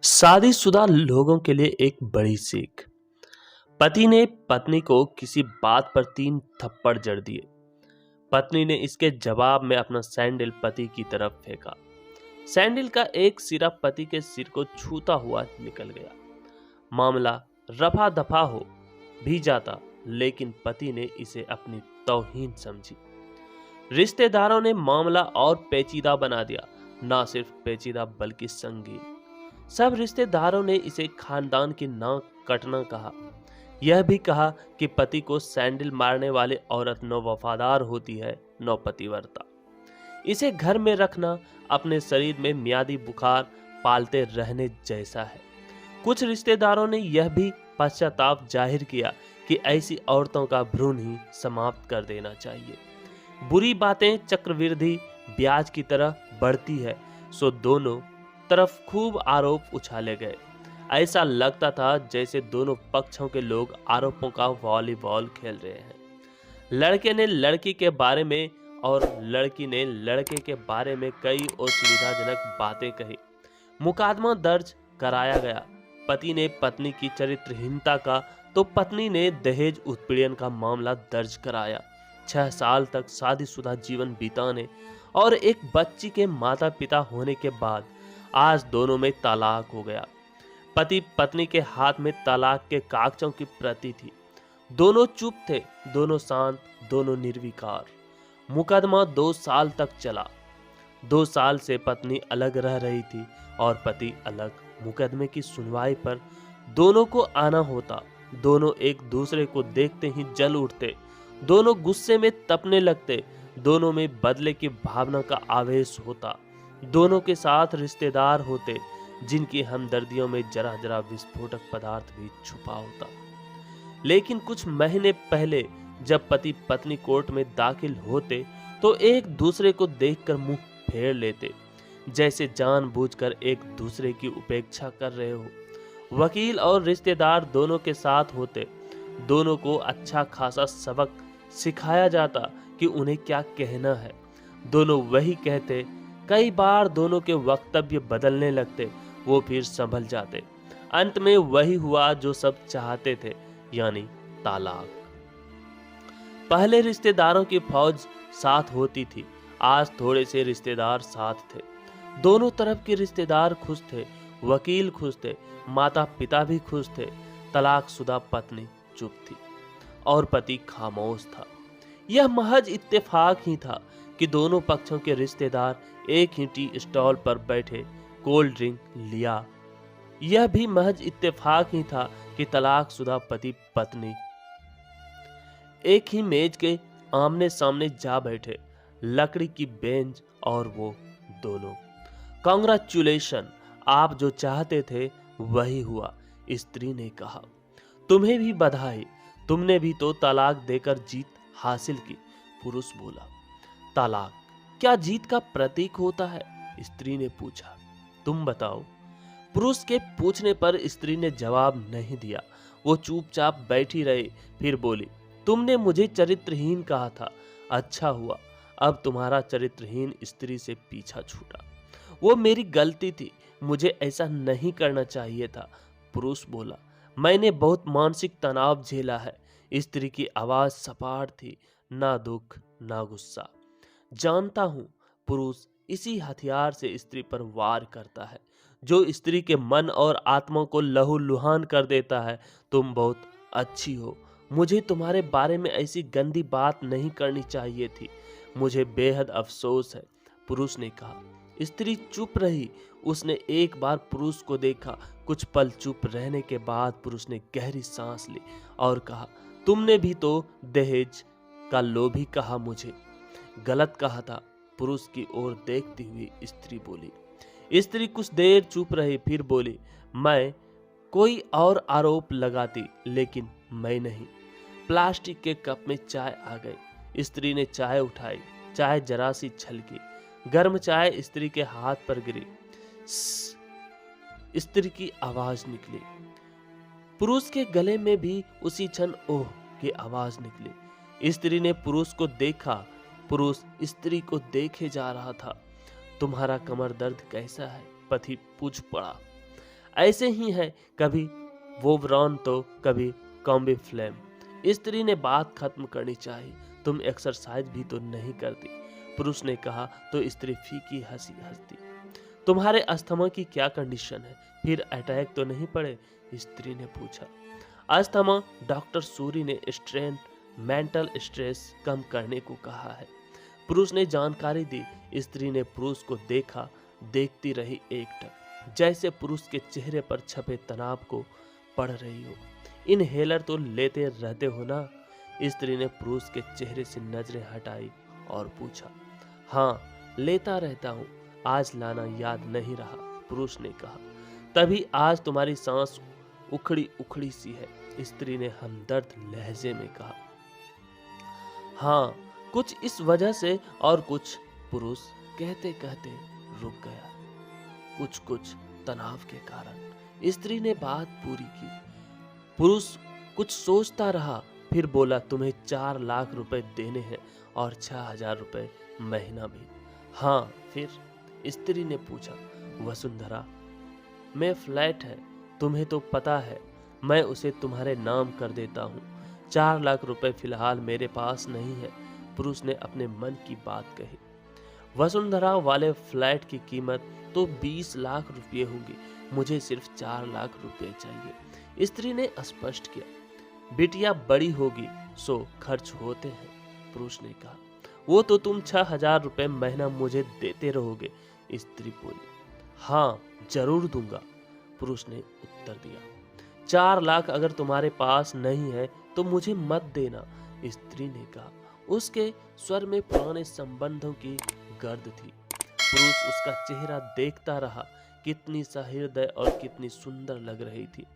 शादीशुदा लोगों के लिए एक बड़ी सीख। पति ने पत्नी को किसी बात पर 3 थप्पड़ जड़ दिए। पत्नी ने इसके जवाब में अपना सैंडल पति की तरफ फेंका। सैंडल का एक सिरा पति के सिर को छूता हुआ निकल गया। मामला रफा दफा हो भी जाता, लेकिन पति ने इसे अपनी तौहीन समझी। रिश्तेदारों ने मामला और पेचीदा बना दिया। ना सिर्फ पेचीदा बल्कि संगीन। सब रिश्तेदारों ने इसे खानदान की नाक कटना कहा। यह भी कहा कि पति को सैंडल मारने वाली औरत न वफादार होती है न पतिव्रता। इसे घर में रखना अपने शरीर में मियादी बुखार पालते रहने जैसा है। कुछ रिश्तेदारों ने यह भी पश्चाताप जाहिर किया कि ऐसी औरतों का भ्रूण ही समाप्त कर देना चाहिए। बुरी बातें चक्रवृद्धि ब्याज की तरह बढ़ती है, सो दोनों तरफ खूब आरोप उछाले गए। ऐसा लगता था जैसे दोनों पक्षों के लोग आरोपों का वॉलीबॉल खेल रहे हैं। लड़के ने लड़की के बारे में और लड़की ने लड़के के बारे में कई असुविधाजनक बातें कही। मुकदमा दर्ज कराया गया। पति ने पत्नी की चरित्रहीनता का तो पत्नी ने दहेज उत्पीड़न का मामला दर्ज कराया। 6 साल तक शादीशुदा जीवन बिताने और एक बच्ची के माता पिता होने के बाद आज दोनों में तलाक हो गया। पति पत्नी के हाथ में तलाक के कागजों की प्रति थी। दोनों चुप थे, दोनों शांत, दोनों निर्विकार। मुकदमा 2 साल तक चला। 2 साल से पत्नी अलग रह रही थी और पति अलग। मुकदमे की सुनवाई पर दोनों को आना होता। दोनों एक दूसरे को देखते ही जल उठते। दोनों गुस्से में तपने लगते। दोनों में बदले की भावना का आवेश होता। दोनों के साथ रिश्तेदार होते जिनकी हमदर्दियों में जरा जरा विस्फोटक पदार्थ भी छुपा होता। लेकिन कुछ महीने पहले जब पति पत्नी कोर्ट में दाखिल होते तो एक दूसरे को देखकर मुंह फेर लेते, जैसे जानबूझकर एक दूसरे की उपेक्षा कर रहे हो। वकील और रिश्तेदार दोनों के साथ होते। दोनों को अच्छा खासा सबक सिखाया जाता कि उन्हें क्या कहना है। दोनों वही कहते। कई बार दोनों के वक्तव्य बदलने लगते, वो फिर संभल जाते। अंत में वही हुआ जो सब चाहते थे, यानी तालाक। पहले रिश्तेदारों की फौज साथ होती थी, आज थोड़े से रिश्तेदार साथ थे। दोनों तरफ के रिश्तेदार खुश थे, वकील खुश थे, माता पिता भी खुश थे। तलाकशुदा पत्नी चुप थी और पति खामोश था। यह महज इत्तेफाक ही था कि दोनों पक्षों के रिश्तेदार एक ही टी स्टॉल पर बैठे कोल्ड ड्रिंक लिया। यह भी महज इत्तेफाक ही था कि तलाकशुदा पति पत्नी एक ही मेज के आमने सामने जा बैठे। लकड़ी की बेंच और वो दोनों। कांग्रेचुलेशन, आप जो चाहते थे वही हुआ, स्त्री ने कहा। तुम्हें भी बधाई, तुमने भी तो तलाक देकर जीत हासिल की, पुरुष बोला। तलाक क्या जीत का प्रतीक होता है? स्त्री ने पूछा। तुम बताओ। पुरुष के पूछने पर स्त्री ने जवाब नहीं दिया। वो चुपचाप बैठी रही, फिर बोली, तुमने मुझे चरित्रहीन कहा था। अच्छा हुआ, अब तुम्हारा चरित्रहीन स्त्री से पीछा छूटा। वो मेरी गलती थी, मुझे ऐसा नहीं करना चाहिए था, पुरुष बोला। मैंने बहुत मानसिक तनाव झेला है। स्त्री की आवाज सपाट थी, ना दुख ना गुस्सा। जानता हूं, पुरुष इसी हथियार से स्त्री पर वार करता है, जो स्त्री के मन और आत्मा को लहूलुहान कर देता है। तुम बहुत अच्छी हो, मुझे तुम्हारे बारे में ऐसी गंदी बात नहीं करनी चाहिए थी। मुझे बेहद अफसोस है, पुरुष ने कहा। स्त्री चुप रही। उसने एक बार पुरुष को देखा। कुछ पल चुप रहने के बाद पुरुष ने गहरी सांस ली और कहा, तुमने भी तो दहेज का लोभी कहा, मुझे गलत कहा था। पुरुष की ओर देखती हुई स्त्री बोली। स्त्री कुछ देर चुप रही, फिर बोली, मैं कोई और आरोप लगाती, लेकिन मैं नहीं। प्लास्टिक के कप में चाय आ गई। स्त्री ने चाय उठाई। चाय जरा सी छलकी। गर्म चाय स्त्री के हाथ पर गिरी। स्त्री की आवाज निकली। पुरुष के गले में भी उसी क्षण ओह की आवाज निकली। स्त्री ने पुरुष को देखा। पुरुष स्त्री को देखे जा रहा था। तुम्हारा कमर दर्द कैसा है? पति पूछ पड़ा। ऐसे ही है, कभी वोवरॉन तो कभी कॉम्बी फ्लेम। स्त्री ने बात खत्म करनी चाहिए। तुम एक्सरसाइज भी तो नहीं करती, पुरुष ने कहा तो स्त्री फीकी हंसी हंसती। तुम्हारे अस्थमा की क्या कंडीशन है, फिर अटैक तो नहीं पड़े, स्त्री ने पूछा। अस्थमा, डॉक्टर सूरी ने स्ट्रेन मेंटल स्ट्रेस कम करने को कहा है, पुरुष ने जानकारी दी। स्त्री ने पुरुष को देखा, देखती रही एकटक, जैसे पुरुष के चेहरे पर छपे तनाव को पढ़ रही हो। इनहेलर तो लेते रहते हो ना? स्त्री ने पुरुष के चेहरे से नजरें हटाई और पूछा। हाँ, लेता रहता हूँ, आज लाना याद नहीं रहा, पुरुष ने कहा। तभी आज तुम्हारी सांस उखड़ी उखड़ी सी है, स्त्री ने हमदर्द लहजे में कहा। हाँ, कुछ इस वजह से और कुछ, पुरुष कहते कहते रुक गया। कुछ तनाव के कारण, स्त्री ने बात पूरी की। पुरुष कुछ सोचता रहा, फिर बोला, तुम्हें 4 लाख रुपए देने हैं और 6,000 रुपए महीना भी। हाँ, फिर? स्त्री ने पूछा। वसुंधरा, मैं फ्लैट है, तुम्हें तो पता है, मैं उसे तुम्हारे नाम कर देता हूँ। 4 लाख रुपए फिलहाल मेरे पास नहीं है, पुरुष ने अपने मन की बात कही। वसुंधरा वाले फ्लैट की कीमत तो 20 लाख रुपये होगी, मुझे सिर्फ 4 लाख रुपए चाहिए, स्त्री ने स्पष्ट किया। बिटिया बड़ी होगी सो खर्च होते हैं, पुरुष ने कहा। वो तो तुम 6,000 रुपए महीना मुझे देते रहोगे, स्त्री बोली। हाँ, जरूर दूंगा, पुरुष ने उत्तर दिया। 4 लाख अगर तुम्हारे पास नहीं है तो मुझे मत देना, स्त्री ने कहा। उसके स्वर में पुराने संबंधों की गर्द थी। पुरुष उसका चेहरा देखता रहा, कितनी सहृदय और कितनी सुंदर लग रही थी।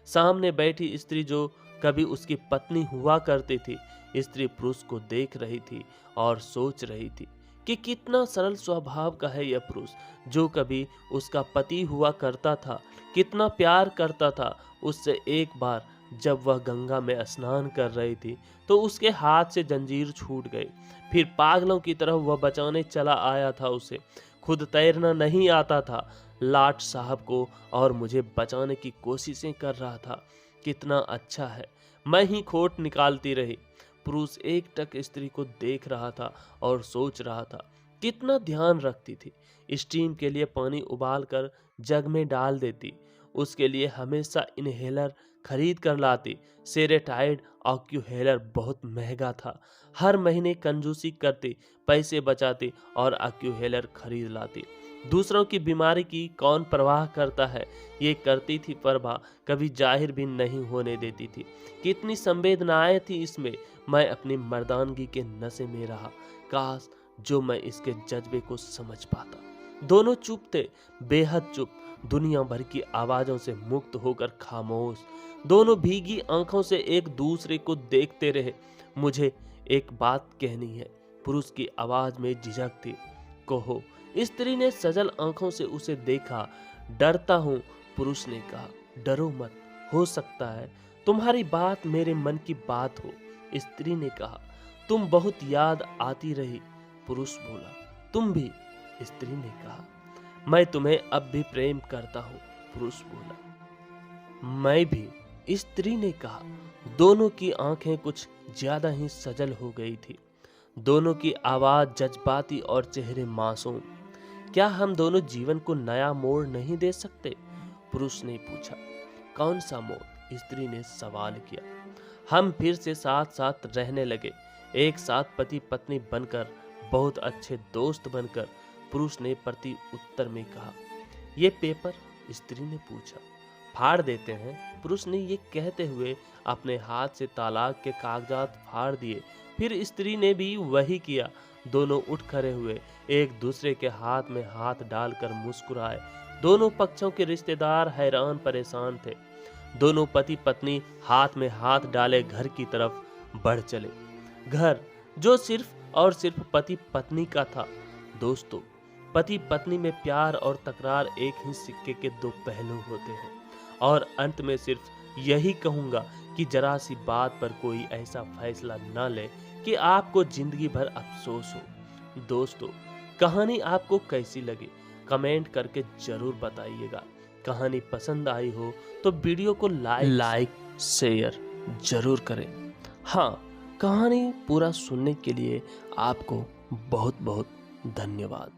सामने बैठी स्त्री जो कभी उसकी पत्नी हुआ करती थी, स्त्री पुरुष को देख रही थी और सोच रही थी कि कितना सरल स्वभाव का है यह पुरुष जो कभी उसका पति हुआ करता था, कितना प्यार करता था उससे। एक बार जब वह गंगा में स्नान कर रही थी तो उसके हाथ से जंजीर छूट गई, फिर पागलों की तरह वह बचाने चला आया था उसे। खुद तैरना नहीं आता था, लाट साहब को और मुझे बचाने की कोशिशें कर रहा था। कितना अच्छा है, मैं ही खोट निकालती रही। पुरुष एकटक स्त्री को देख रहा था और सोच रहा था कितना ध्यान रखती थी। स्टीम के लिए पानी उबाल कर जग में डाल देती, उसके लिए हमेशा इनहेलर खरीद कर लाती। सेरेटाइड ऑक्यूहेलर बहुत महंगा था, हर महीने कंजूसी करती, पैसे बचाती और ऑक्यूहेलर खरीद लाती। दूसरों की बीमारी की कौन परवाह करता है, ये करती थी परवाह, कभी जाहिर भी नहीं होने देती थी। कितनी संवेदनाएं थी इसमें। मैं अपनी मर्दानगी के नशे में रहा, काश जो मैं इसके जज्बे को समझ पाता। दोनों चुप थे, बेहद चुप, दुनिया भर की आवाजों से मुक्त होकर खामोश। दोनों भीगी आंखों से एक दूसरे को देखते रहे। मुझे एक बात कहनी है, पुरुष की आवाज में झिझक थी। कहो, स्त्री ने सजल आंखों से उसे देखा। डरता हूं, पुरुष ने कहा। डरो मत, हो सकता है तुम्हारी बात मेरे मन की बात हो, स्त्री ने कहा। तुम बहुत याद आती रही, पुरुष बोला। तुम भी, स्त्री ने कहा। मैं तुम्हें अब भी प्रेम करता हूं, पुरुष बोला। मैं भी, स्त्री ने कहा। दोनों की आंखें कुछ ज्यादा ही सजल हो गई थी, दोनों की आवाज जज्बाती और चेहरे मासूम। क्या हम दोनों जीवन को नया मोड़ नहीं दे सकते, पुरुष ने पूछा। कौन सा मोड़, स्त्री ने सवाल किया। हम फिर से साथ साथ रहने लगे, एक साथ पति पत्नी बनकर, बहुत अच्छे दोस्त बनकर, पुरुष ने प्रति उत्तर में कहा। ये पेपर, स्त्री ने पूछा। फाड़ देते हैं, पुरुष ने ये कहते हुए अपने हाथ से तालाक के कागजात फाड़ दिए। फिर स्त्री ने भी वही किया। दोनों उठ खड़े हुए, एक दूसरे के हाथ में हाथ डालकर मुस्कुराए। दोनों पक्षों के रिश्तेदार हैरान परेशान थे। दोनों पति पत्नी हाथ में हाथ डाले घर की तरफ बढ़ चले। घर जो सिर्फ और सिर्फ पति पत्नी का था। दोस्तों, पति पत्नी में प्यार और तकरार एक ही सिक्के के दो पहलू होते हैं। और अंत में सिर्फ यही कहूंगा कि जरा सी बात पर कोई ऐसा फैसला न ले कि आपको जिंदगी भर अफसोस हो। दोस्तों, कहानी आपको कैसी लगी कमेंट करके जरूर बताइएगा। कहानी पसंद आई हो तो वीडियो को लाइक शेयर जरूर करें। हाँ, कहानी पूरा सुनने के लिए आपको बहुत बहुत धन्यवाद।